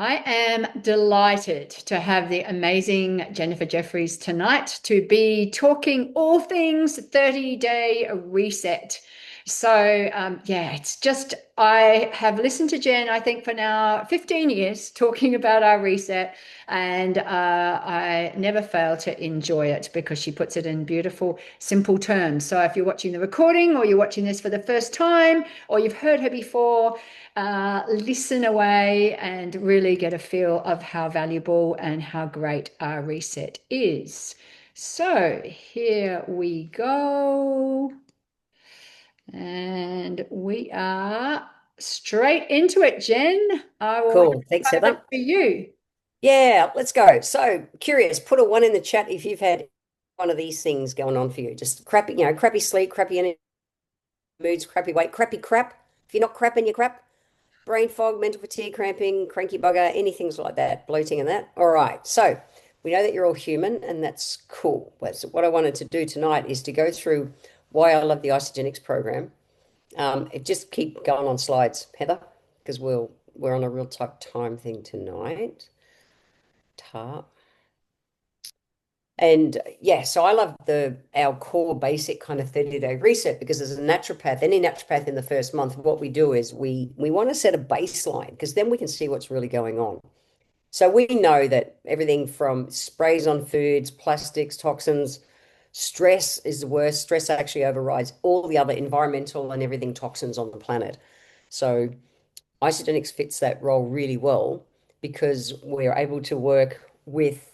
I am delighted to have the amazing Jennifer Jefferies tonight to be talking all things 30-day reset. Yeah, it's just, I have listened to Jen, I think, for now 15 years talking about our reset, and I never fail to enjoy it because she puts it in beautiful, simple terms. So if you're watching the recording or you're watching this for the first time or you've heard her before, listen away and really get a feel of how valuable and how great our reset is. So here we go. And we are straight into it, Jen. I will hand Cool. Thanks, it over Heather. to you. Yeah, let's go. So curious, put a one in the chat if you've had one of these things going on for you. Just crappy, crappy sleep, crappy energy, moods, crappy weight, crappy crap. If you're not crapping your crap, brain fog, mental fatigue, cramping, cranky bugger, anything like that, bloating and that. All right. So we know that you're all human and that's cool. But what I wanted to do tonight is to go through why I love the Isogenics program. Just keep going on slides, Heather, because we're on a real tight time thing tonight. Ta. And yeah, so I love the our core basic kind of 30-day reset because as a naturopath, any naturopath in the first month, what we do is we want to set a baseline because then we can see what's really going on. So we know that everything from sprays on foods, plastics, toxins, stress is the worst. Stress actually overrides all the other environmental and everything toxins on the planet. So Isogenics fits that role really well because we're able to work with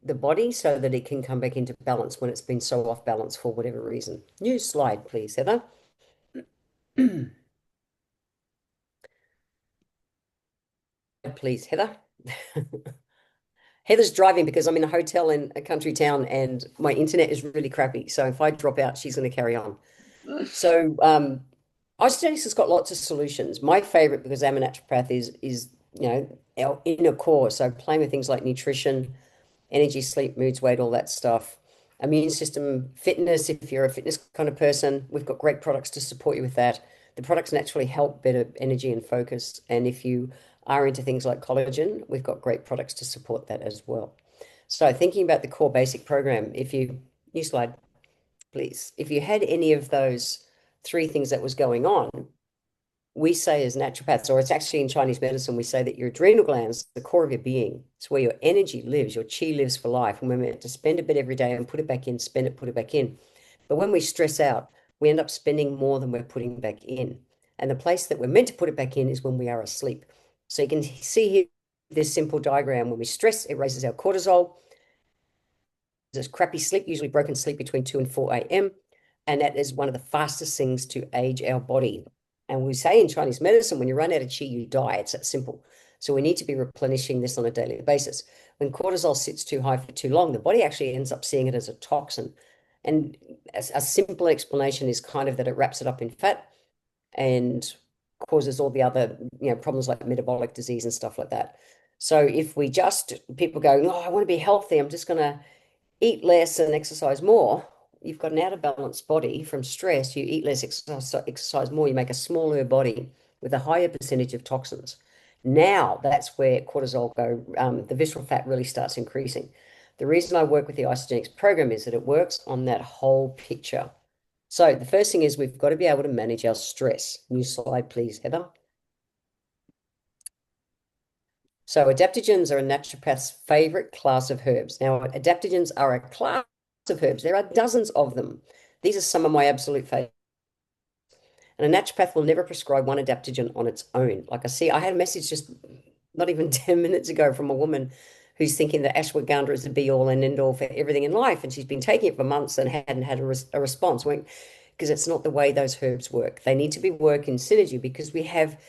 the body so that it can come back into balance when it's been so off balance for whatever reason. New slide, please, Heather. Please, Heather. Heather's driving because I'm in a hotel in a country town and my internet is really crappy. So if I drop out, she's going to carry on. So Isogenics has got lots of solutions. My favorite, because I'm a naturopath, is our inner core. So playing with things like nutrition, energy, sleep, moods, weight, all that stuff. Immune system, fitness, if you're a fitness kind of person, we've got great products to support you with that. The products naturally help better energy and focus. And if you are into things like collagen, we've got great products to support that as well. So thinking about the core basic program, new slide, please. If you had any of those three things that was going on, we say as naturopaths, or it's actually in Chinese medicine, we say that your adrenal glands, the core of your being, it's where your energy lives, your chi lives for life. And we're meant to spend a bit every day and put it back in, spend it, put it back in. But when we stress out, we end up spending more than we're putting back in. And the place that we're meant to put it back in is when we are asleep. So you can see here this simple diagram. When we stress, it raises our cortisol. There's crappy sleep, usually broken sleep between 2 and 4 a.m. And that is one of the fastest things to age our body. And we say in Chinese medicine, when you run out of qi, you die. It's that simple. So we need to be replenishing this on a daily basis. When cortisol sits too high for too long, the body actually ends up seeing it as a toxin. And a simple explanation is kind of that it wraps it up in fat and causes all the other, problems like metabolic disease and stuff like that. So if we just, people go, oh, I want to be healthy, I'm just going to eat less and exercise more, you've got an out of balance body from stress. You eat less, exercise more, you make a smaller body with a higher percentage of toxins. Now that's where cortisol the visceral fat really starts increasing. The reason I work with the Isogenics program is that it works on that whole picture. So the first thing is we've got to be able to manage our stress. New slide, please, Heather. So adaptogens are a naturopath's favorite class of herbs. Now, adaptogens are a class of herbs. There are dozens of them. These are some of my absolute favorites. And a naturopath will never prescribe one adaptogen on its own. Like I had a message just not even 10 minutes ago from a woman who's thinking that ashwagandha is the be all and end all for everything in life. And she's been taking it for months and hadn't had a response. Because it's not the way those herbs work. They need to be work in synergy because we have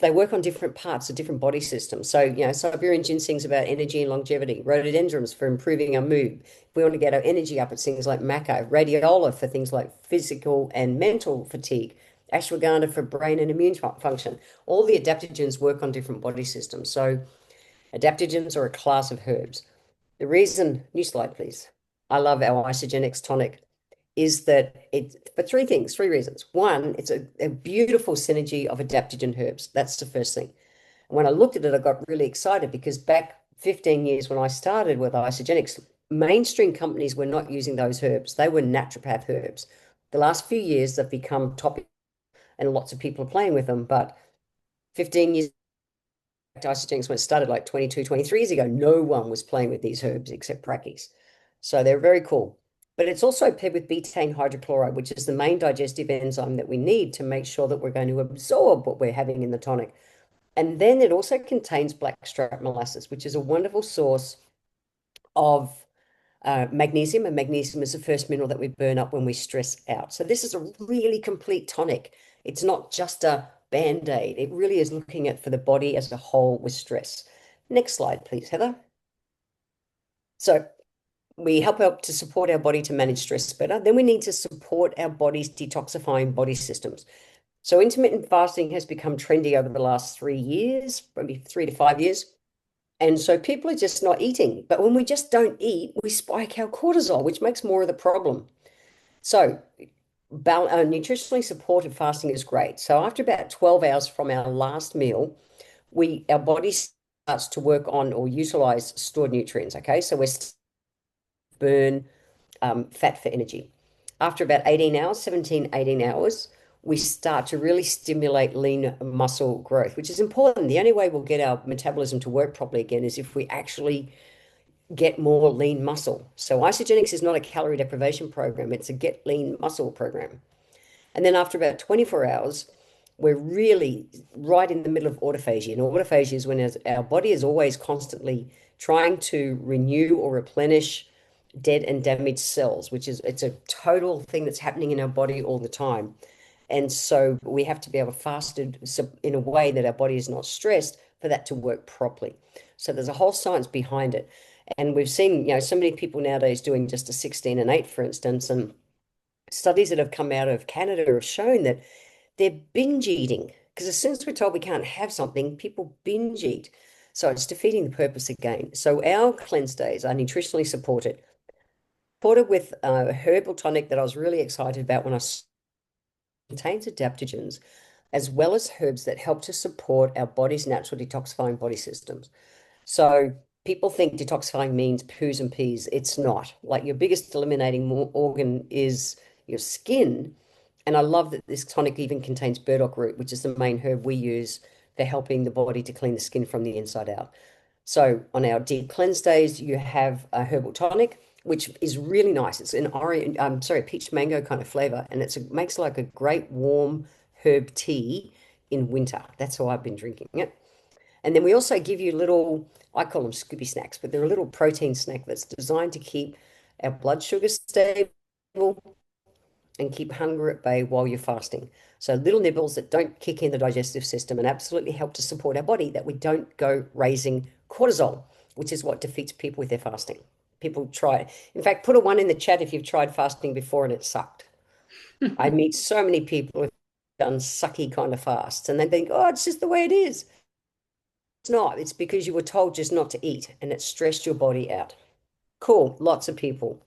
they work on different parts of different body systems. So, Siberian ginseng's about energy and longevity, rhododendrons for improving our mood. If we want to get our energy up, it's things like maca, radiolin for things like physical and mental fatigue, ashwagandha for brain and immune function. All the adaptogens work on different body systems. So, adaptogens are a class of herbs. The reason, new slide, please. I love our Isogenics tonic is that it for three reasons. One, it's a beautiful synergy of adaptogen herbs. That's the first thing. When I looked at it, I got really excited because back 15 years when I started with isogenics, mainstream companies were not using those herbs. They were naturopath herbs. The last few years, they've become topical and lots of people are playing with them. But 15 years isogenics when it started, like 22, 23 years ago, no one was playing with these herbs except prackies. So they're very cool. But it's also paired with betaine hydrochloride, which is the main digestive enzyme that we need to make sure that we're going to absorb what we're having in the tonic. And then it also contains blackstrap molasses, which is a wonderful source of magnesium, and magnesium is the first mineral that we burn up when we stress out. So this is a really complete tonic. It's not just a band-aid. It really is looking at for the body as a whole with stress. Next slide, please, Heather. So we help to support our body to manage stress better. Then we need to support our body's detoxifying body systems. So intermittent fasting has become trendy over the last 3 years, maybe 3 to 5 years. And so people are just not eating. But when we just don't eat, we spike our cortisol, which makes more of the problem. So nutritionally supported fasting is great. So after about 12 hours from our last meal, our body starts to work on or utilize stored nutrients. Okay, so we burn fat for energy. After about 18 hours, 17, 18 hours, we start to really stimulate lean muscle growth, which is important. The only way we'll get our metabolism to work properly again is if we actually get more lean muscle. So isogenics is not a calorie deprivation program, it's a get lean muscle program. And then after about 24 hours, we're really right in the middle of autophagy. And autophagy is when our body is always constantly trying to renew or replenish dead and damaged cells, it's a total thing that's happening in our body all the time. And so we have to be able to fast it in a way that our body is not stressed for that to work properly. So there's a whole science behind it. And we've seen, so many people nowadays doing just a 16 and 8, for instance, and studies that have come out of Canada have shown that they're binge eating. Because as soon as we're told we can't have something, people binge eat. So it's defeating the purpose again. So our cleanse days are nutritionally supported with a herbal tonic that I was really excited about when I contains adaptogens, as well as herbs that help to support our body's natural detoxifying body systems. So people think detoxifying means poos and peas. It's not. Like your biggest eliminating organ is your skin. And I love that this tonic even contains burdock root, which is the main herb we use for helping the body to clean the skin from the inside out. So on our deep cleanse days, you have a herbal tonic, which is really nice. It's an orange, peach mango kind of flavor, and it makes like a great warm herb tea in winter. That's how I've been drinking it. And then we also give you little, I call them Scooby snacks, but they're a little protein snack that's designed to keep our blood sugar stable and keep hunger at bay while you're fasting. So little nibbles that don't kick in the digestive system and absolutely help to support our body, that we don't go raising cortisol, which is what defeats people with their fasting. People try it. In fact, put a 1 in the chat if you've tried fasting before and it sucked. I meet so many people who've done sucky kind of fasts and they think, oh, it's just the way it is. It's not. It's because you were told just not to eat and it stressed your body out. Cool. Lots of people.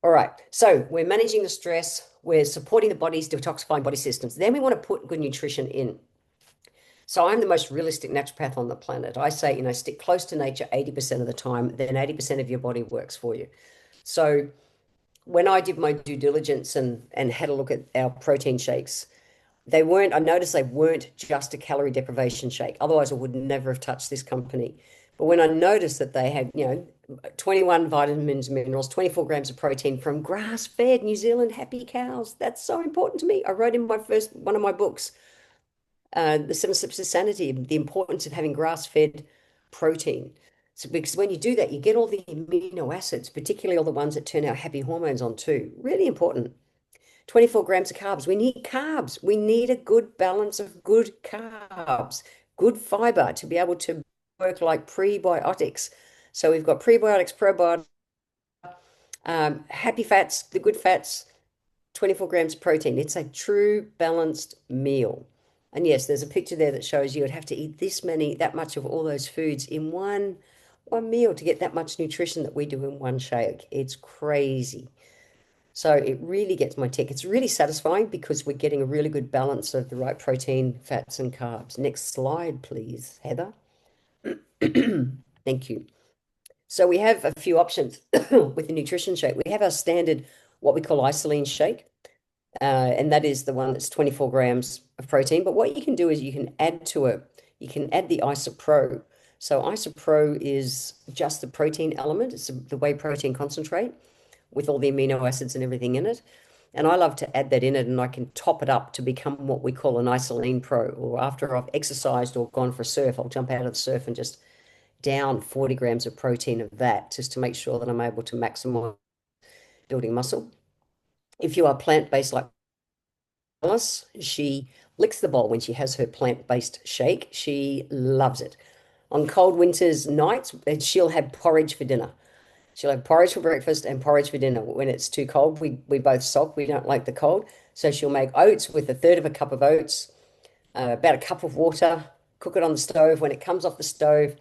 All right. So we're managing the stress. We're supporting the body's detoxifying body systems. Then we want to put good nutrition in. So I'm the most realistic naturopath on the planet. I say, stick close to nature 80% of the time, then 80% of your body works for you. So when I did my due diligence and had a look at our protein shakes, I noticed they weren't just a calorie deprivation shake. Otherwise, I would never have touched this company. But when I noticed that they had, 21 vitamins, minerals, 24 grams of protein from grass-fed New Zealand happy cows, that's so important to me. I wrote in one of my books, The 7 Steps to Sanity, the importance of having grass-fed protein. So, because when you do that, you get all the amino acids, particularly all the ones that turn our happy hormones on too. Really important. 24 grams of carbs. We need carbs. We need a good balance of good carbs, good fiber to be able to work like prebiotics. So we've got prebiotics, probiotics, happy fats, the good fats, 24 grams of protein. It's a true balanced meal. And yes, there's a picture there that shows you would have to eat that much of all those foods in one meal to get that much nutrition that we do in one shake. It's crazy. So it really gets my tick. It's really satisfying because we're getting a really good balance of the right protein, fats, and carbs. Next slide, please, Heather. Thank you. So we have a few options with the nutrition shake. We have our standard, what we call isolene shake, and that is the one that's 24 grams of protein. But what you can do is you can add to it, you can add the isopro. So isopro is just the protein element. It's the whey protein concentrate with all the amino acids and everything in it. And I love to add that in it, and I can top it up to become what we call an isolene pro. Or after I've exercised or gone for a surf, I'll jump out of the surf and just down 40 grams of protein of that just to make sure that I'm able to maximize building muscle. If you are plant-based like Alice, she licks the bowl when she has her plant-based shake. She loves it. On cold winter's nights, she'll have porridge for dinner. She'll have porridge for breakfast and porridge for dinner. When it's too cold, we both sulk. We don't like the cold. So she'll make oats with a third of a cup of oats, about a cup of water, cook it on the stove. When it comes off the stove,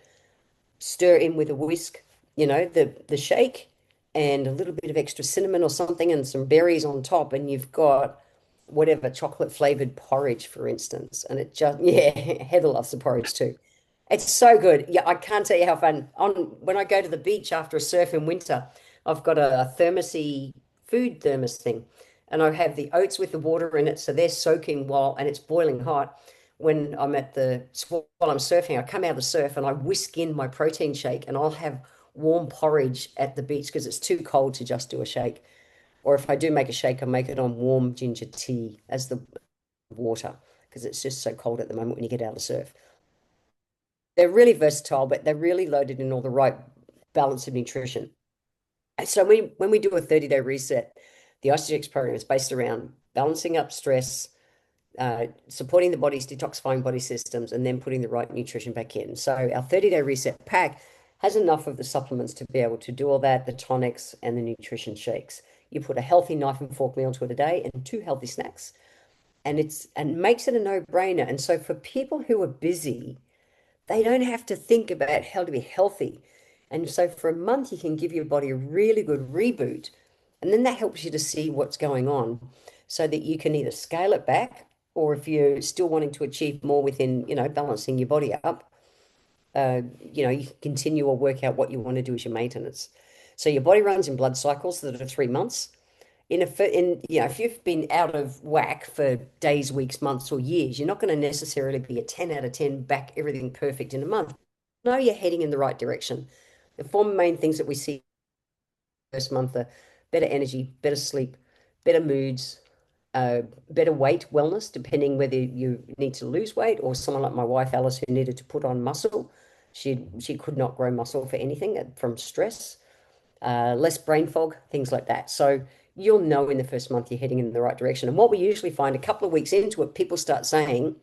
stir in with a whisk, the shake and a little bit of extra cinnamon or something and some berries on top, and you've got whatever chocolate flavored porridge, for instance. And it just, yeah, Heather loves the porridge too. It's so good. Yeah, I can't tell you how fun. On when I go to the beach after a surf in winter, I've got a thermosy food thermos thing, and I have the oats with the water in it, so they're soaking while and it's boiling hot. When I'm at the while I'm surfing, I come out of the surf and I whisk in my protein shake, and I'll have warm porridge at the beach because it's too cold to just do a shake. Or if I do make a shake, I make it on warm ginger tea as the water because it's just so cold at the moment when you get out of the surf. They're really versatile, but they're really loaded in all the right balance of nutrition. So when we do a 30-day reset, the Osteogenics program is based around balancing up stress, supporting the body's detoxifying body systems, and then putting the right nutrition back in. So our 30-day reset pack has enough of the supplements to be able to do all that, the tonics and the nutrition shakes. You put a healthy knife and fork meal to it a day and two healthy snacks, and makes it a no-brainer. And so for people who are busy, they don't have to think about how to be healthy. And so for a month, you can give your body a really good reboot. And then that helps you to see what's going on so that you can either scale it back, or if you're still wanting to achieve more within, balancing your body up, you can continue or work out what you want to do as your maintenance. So your body runs in blood cycles that are 3 months. If you've been out of whack for days, weeks, months, or years, you're not going to necessarily be a 10 out of 10 back everything perfect in a month. No, you're heading in the right direction. The four main things that we see first month are better energy, better sleep, better moods, better weight wellness, depending whether you need to lose weight or someone like my wife Alice who needed to put on muscle. She could not grow muscle for anything from stress, less brain fog, things like that. So you'll know in the first month you're heading in the right direction. And what we usually find a couple of weeks into it, people start saying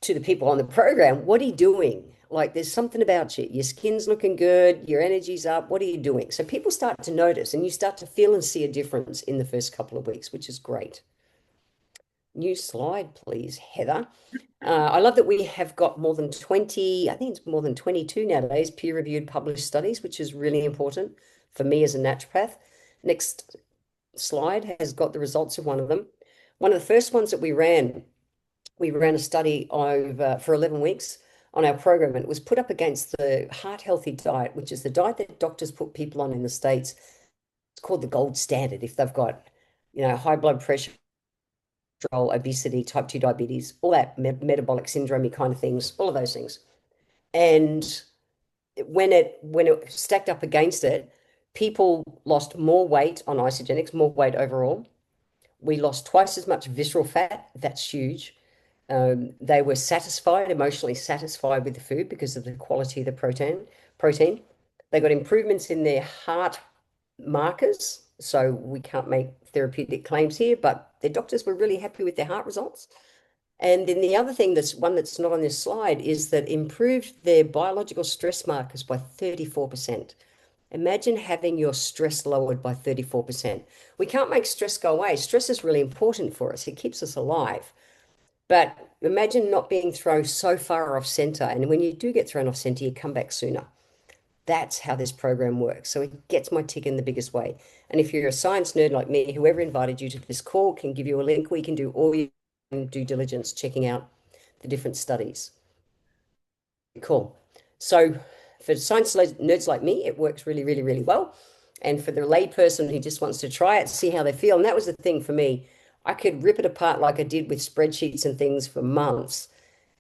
to the people on the program, what are you doing? Like there's something about you. Your skin's looking good, your energy's up. What are you doing? So people start to notice and you start to feel and see a difference in the first couple of weeks, which is great. New slide, please, Heather. I love that we have got more than 20, I think it's more than 22 nowadays, peer-reviewed published studies, which is really important for me as a naturopath. Next slide has got the results of one of them. One of the first ones that we ran a study for 11 weeks on our program, and it was put up against the heart healthy diet, which is the diet that doctors put people on in the States. It's called the gold standard if they've got, high blood pressure, obesity, type 2 diabetes, all that metabolic syndrome kind of things, all of those things. And when it stacked up against it, people lost more weight on isogenics, more weight overall. We lost twice as much visceral fat. That's huge. They were satisfied, emotionally satisfied with the food because of the quality of the protein. They got improvements in their heart markers. So we can't make therapeutic claims here, but their doctors were really happy with their heart results. And then the other thing that's one that's not on this slide is that improved their biological stress markers by 34%. Imagine having your stress lowered by 34%. We can't make stress go away. Stress is really important for us. It keeps us alive. But imagine not being thrown so far off center. And when you do get thrown off center, you come back sooner. That's how this program works. So it gets my tick in the biggest way. And if you're a science nerd like me, whoever invited you to this call can give you a link where you can do all your due diligence, checking out the different studies. Cool. So for science nerds like me, it works really, really, really well. And for the layperson who just wants to try it, see how they feel. And that was the thing for me. I could rip it apart like I did with spreadsheets and things for months.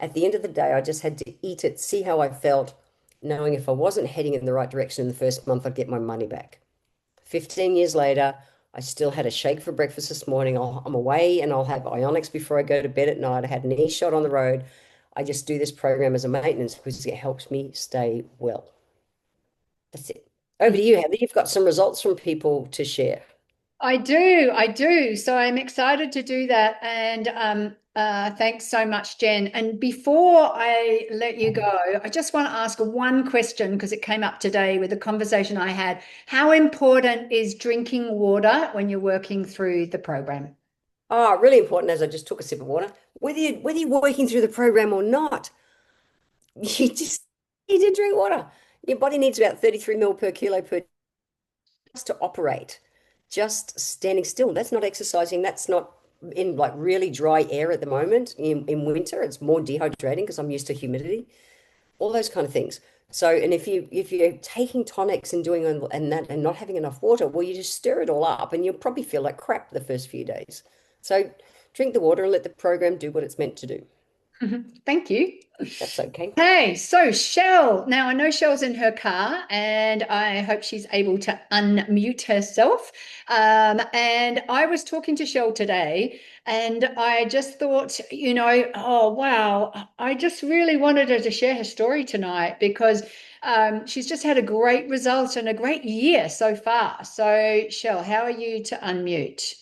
At the end of the day, I just had to eat it, see how I felt, knowing if I wasn't heading in the right direction in the first month, I'd get my money back. 15 years later, I still had a shake for breakfast this morning. I'm away and I'll have Ionics before I go to bed at night. I had an e-shot on the road. I just do this program as a maintenance because it helps me stay well. That's it. Over to you, Heather. You've got some results from people to share. I do, I do. So I'm excited to do that. And thanks so much, Jen. And before I let you go, I just want to ask one question because it came up today with a conversation I had. How important is drinking water when you're working through the program? Oh, really important as I just took a sip of water. Whether you're working through the program or not, you just need to drink water. Your body needs about 33 mil per kilo per just to operate. Just standing still. That's not exercising. That's not in like really dry air at the moment. In winter, it's more dehydrating because I'm used to humidity. All those kind of things. So, and if you're taking tonics and doing and that and not having enough water, well, you just stir it all up and you'll probably feel like crap the first few days. So drink the water and let the program do what it's meant to do. Thank you. That's okay. Hey, so Shell. Now I know Shell's in her car, and I hope she's able to unmute herself. And I was talking to Shell today, and I just thought, oh wow, I just really wanted her to share her story tonight because she's just had a great result and a great year so far. So, Shell, how are you to unmute?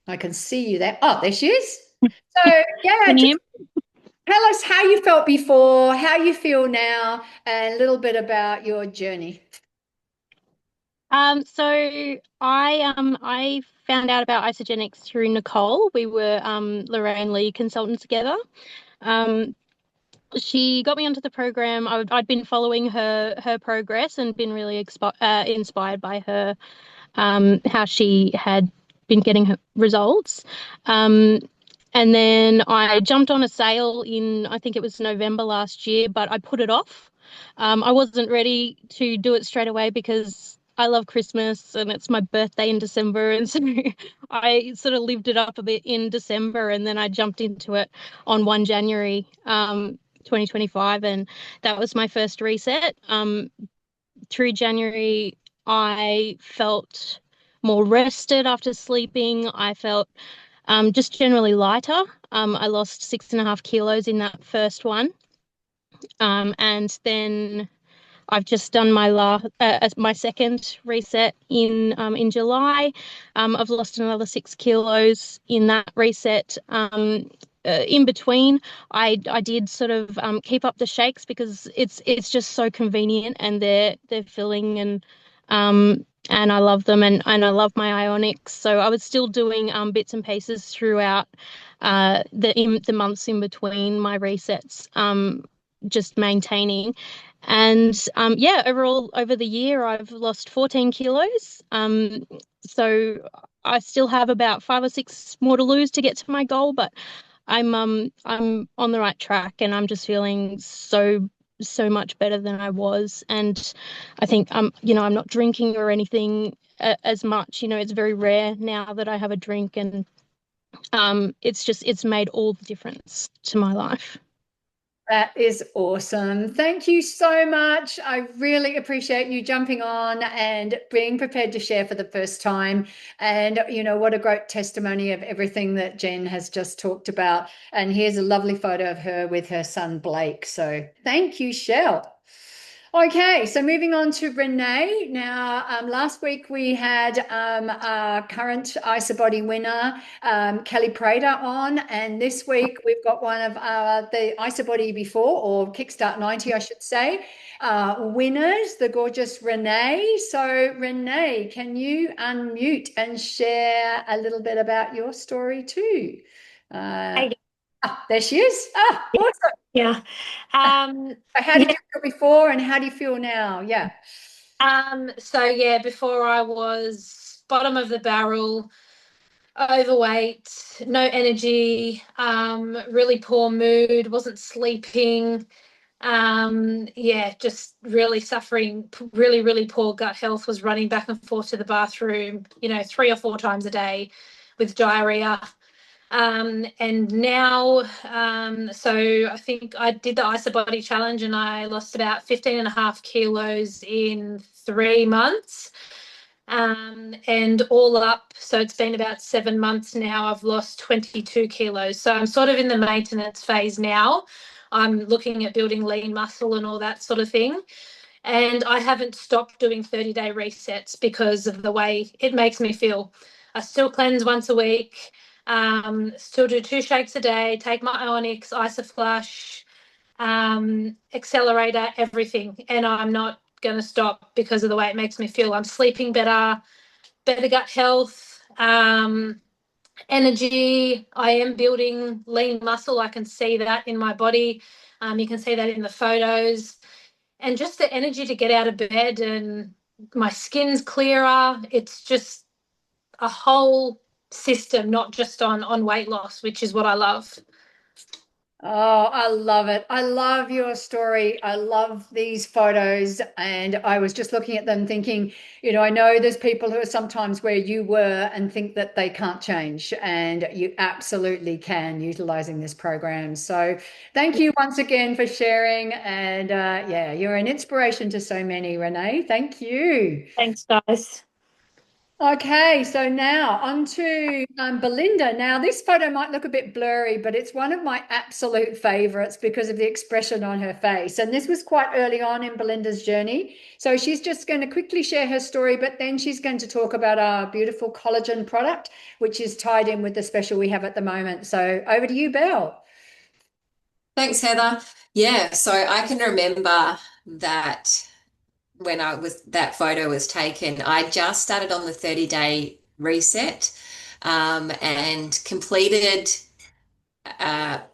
I can see you there. Oh, there she is. So, yeah, Can you just hear me? tell us how you felt before, how you feel now, and a little bit about your journey. So I found out about Isogenics through Nicole. We were Lorraine Lee consultants together. Um, she got me onto the program. I'd been following her progress and been really inspired by her, how she had been getting her results. Um, and then I jumped on a sale in, I think it was November last year, but I put it off. I wasn't ready to do it straight away because I love Christmas and it's my birthday in December. And so I sort of lived it up a bit in December and then I jumped into it on 1 January 2025. And that was my first reset. Through January, I felt more rested after sleeping. I felt just generally lighter. I lost 6.5 kilos in that first one. And then I've just done my second reset in July. I've lost another 6 kilos in that reset. In between, I did sort of keep up the shakes because it's just so convenient and they're filling and I love them and I love my Ionics. So I was still doing bits and pieces throughout the months in between my resets, just maintaining. And yeah, overall over the year, I've lost 14 kilos. So I still have about 5 or 6 more to lose to get to my goal, but I'm on the right track and I'm just feeling so much better than I was. And I think I'm not drinking or anything as much. It's very rare now that I have a drink, and it's made all the difference to my life. That is awesome. Thank you so much. I really appreciate you jumping on and being prepared to share for the first time. And, what a great testimony of everything that Jen has just talked about. And here's a lovely photo of her with her son, Blake. So thank you, Shell. Okay, so moving on to Renee. Now, last week we had our current IsaBody winner, Kelly Prater, on, and this week we've got one of the IsaBody before, or Kickstart 90, I should say, winners, the gorgeous Renee. So, Renee, can you unmute and share a little bit about your story too? Uh, Hi. Ah, there she is. Ah, awesome. Yeah. How did Yeah. you feel before and how do you feel now? Yeah. So yeah, before I was bottom of the barrel, overweight, no energy, really poor mood, wasn't sleeping. Yeah, just really suffering, really, really poor gut health, was running back and forth to the bathroom, 3 or 4 times a day with diarrhea. And now, so I think I did the IsaBody challenge and I lost about 15 and a half kilos in 3 months. And all up, so it's been about 7 months now, I've lost 22 kilos. So I'm sort of in the maintenance phase now. I'm looking at building lean muscle and all that sort of thing. And I haven't stopped doing 30-day resets because of the way it makes me feel. I still cleanse once a week, still do 2 shakes a day, take my Onyx, Isoflush, accelerator, everything. And I'm not going to stop because of the way it makes me feel. I'm sleeping better, better gut health, energy. I am building lean muscle. I can see that in my body. You can see that in the photos. And just the energy to get out of bed, and my skin's clearer. It's just a whole system, not just on weight loss, which is what I love. Oh, I love it. I love your story. I love these photos. And I was just looking at them thinking, I know there's people who are sometimes where you were and think that they can't change, and you absolutely can utilizing this program. So thank you once again for sharing. And yeah, you're an inspiration to so many, Renee. Thank you. Thanks, guys. Okay, so now on to Belinda. Now, this photo might look a bit blurry, but it's one of my absolute favorites because of the expression on her face. And this was quite early on in Belinda's journey. So she's just going to quickly share her story, but then she's going to talk about our beautiful collagen product, which is tied in with the special we have at the moment. So over to you, Belle. Thanks, Heather. Yeah, so I can remember that when that photo was taken, I just started on the 30-day reset, and completed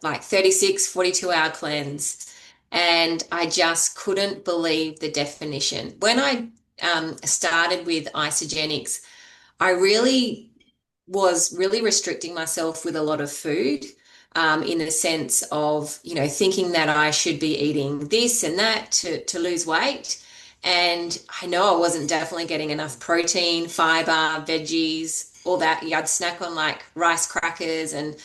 like 36, 42-hour cleanse. And I just couldn't believe the definition. When I started with Isogenics, I really was really restricting myself with a lot of food, in the sense of, thinking that I should be eating this and that to lose weight. And I know I wasn't definitely getting enough protein, fiber, veggies, all that. Yeah, I'd snack on like rice crackers and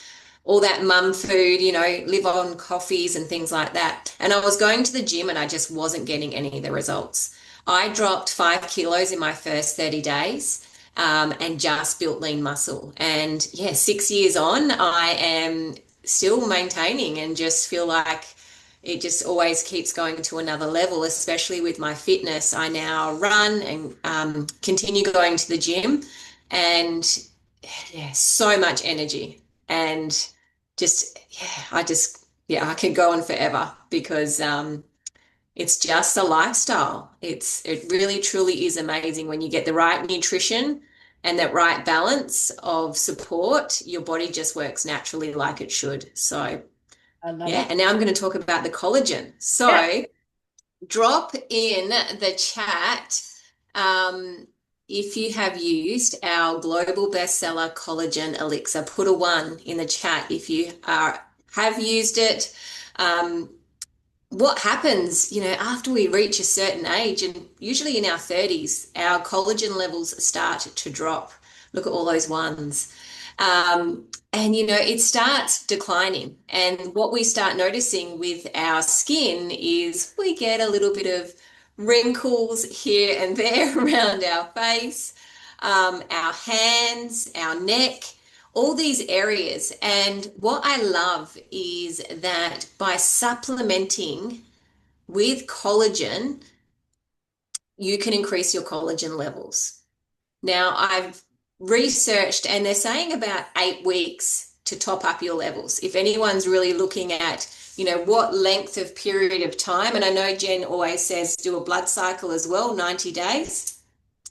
all that mum food, live on coffees and things like that. And I was going to the gym and I just wasn't getting any of the results. I dropped 5 kilos in my first 30 days, and just built lean muscle. And yeah, 6 years on, I am still maintaining and just feel like it just always keeps going to another level, especially with my fitness. I now run and continue going to the gym, and yeah, so much energy. And just, I could go on forever because it's just a lifestyle. It really truly is amazing when you get the right nutrition and that right balance of support, your body just works naturally like it should. So, I love yeah, it. and now I'm going to talk about the collagen. So, Yeah. drop in the chat if you have used our global bestseller collagen elixir. Put a 1 in the chat if you have used it. What happens, after we reach a certain age, and usually in our 30s, our collagen levels start to drop. Look at all those ones. And, it starts declining. And what we start noticing with our skin is we get a little bit of wrinkles here and there around our face, our hands, our neck, all these areas. And what I love is that by supplementing with collagen, you can increase your collagen levels. Now, I've researched, and they're saying about 8 weeks to top up your levels. If anyone's really looking at, what length of period of time, and I know Jen always says do a blood cycle as well, 90 days,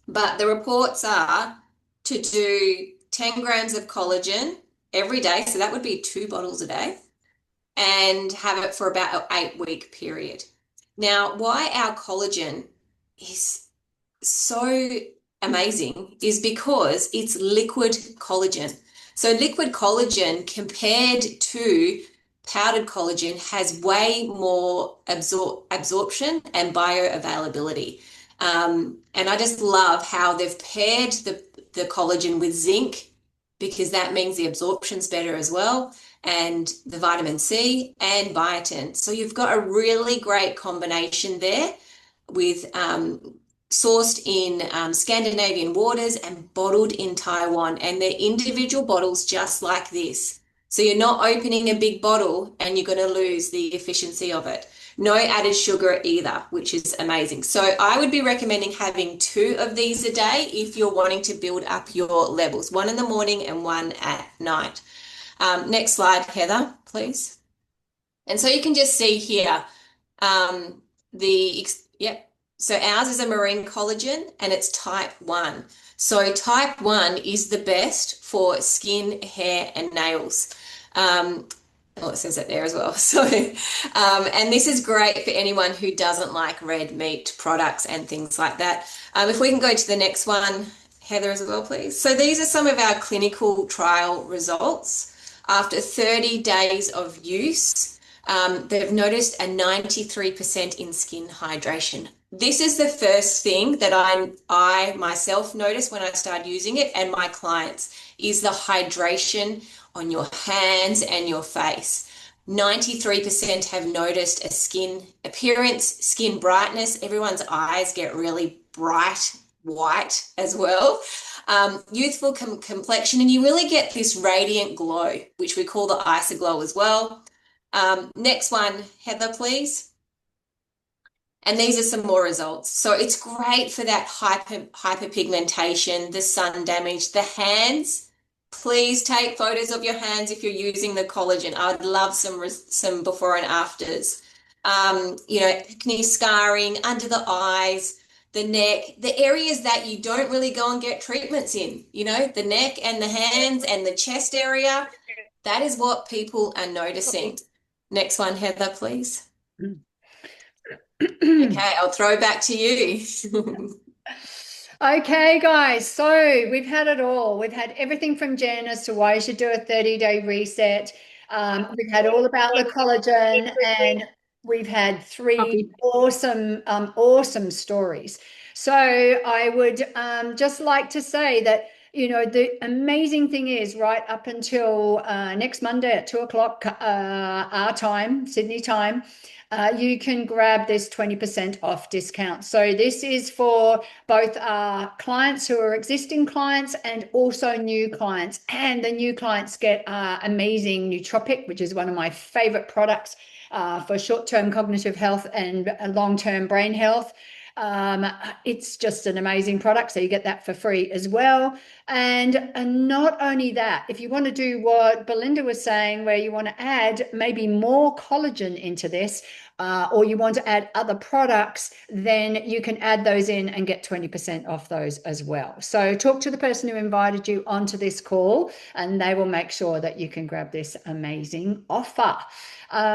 but the reports are to do 10 grams of collagen every day. So that would be 2 bottles a day. and have it for about an 8-week period. Now, why our collagen is so amazing is because it's liquid collagen. So liquid collagen compared to powdered collagen has way more absorption and bioavailability. And I just love how they've paired the collagen with zinc because that means the absorption's better as well, and the vitamin C and biotin. So you've got a really great combination there with sourced in Scandinavian waters and bottled in Taiwan. And they're individual bottles just like this. So you're not opening a big bottle and you're going to lose the efficiency of it. No added sugar either, which is amazing. So I would be recommending having 2 of these a day if you're wanting to build up your levels, 1 in the morning and 1 at night. Next slide, Heather, please. And so you can just see here, yep. So ours is a marine collagen and it's type 1. So type 1 is the best for skin, hair, and nails. Oh, it says that there as well. So, and this is great for anyone who doesn't like red meat products and things like that. If we can go to the next one, Heather, as well, please. So these are some of our clinical trial results. After 30 days of use, they've noticed a 93% in skin hydration. This is the first thing that I myself noticed when I started using it, and my clients, is the hydration on your hands and your face. 93% have noticed a skin appearance, skin brightness. Everyone's eyes get really bright white as well. Youthful complexion, and you really get this radiant glow, which we call the isoglow as well. Next one, Heather, please. And these are some more results. So it's great for that hyperpigmentation, the sun damage, the hands. Please take photos of your hands if you're using the collagen. I'd love some before and afters. Acne scarring under the eyes, the neck, the areas that you don't really go and get treatments in, the neck and the hands and the chest area. That is what people are noticing. Next one, Heather, please. Okay, I'll throw it back to you. Okay, guys, so we've had it all. We've had everything from Jen as to why you should do a 30-day reset. We've had all about the collagen, and we've had 3 awesome stories. So I would just like to say that, the amazing thing is right up until next Monday at 2:00 our time, Sydney time, you can grab this 20% off discount. So this is for both our clients who are existing clients and also new clients. And the new clients get amazing nootropic, which is one of my favorite products for short-term cognitive health and long-term brain health. It's just an amazing product. So you get that for free as well. And not only that, if you want to do what Belinda was saying, where you want to add maybe more collagen into this, or you want to add other products, then you can add those in and get 20% off those as well. So talk to the person who invited you onto this call, and they will make sure that you can grab this amazing offer.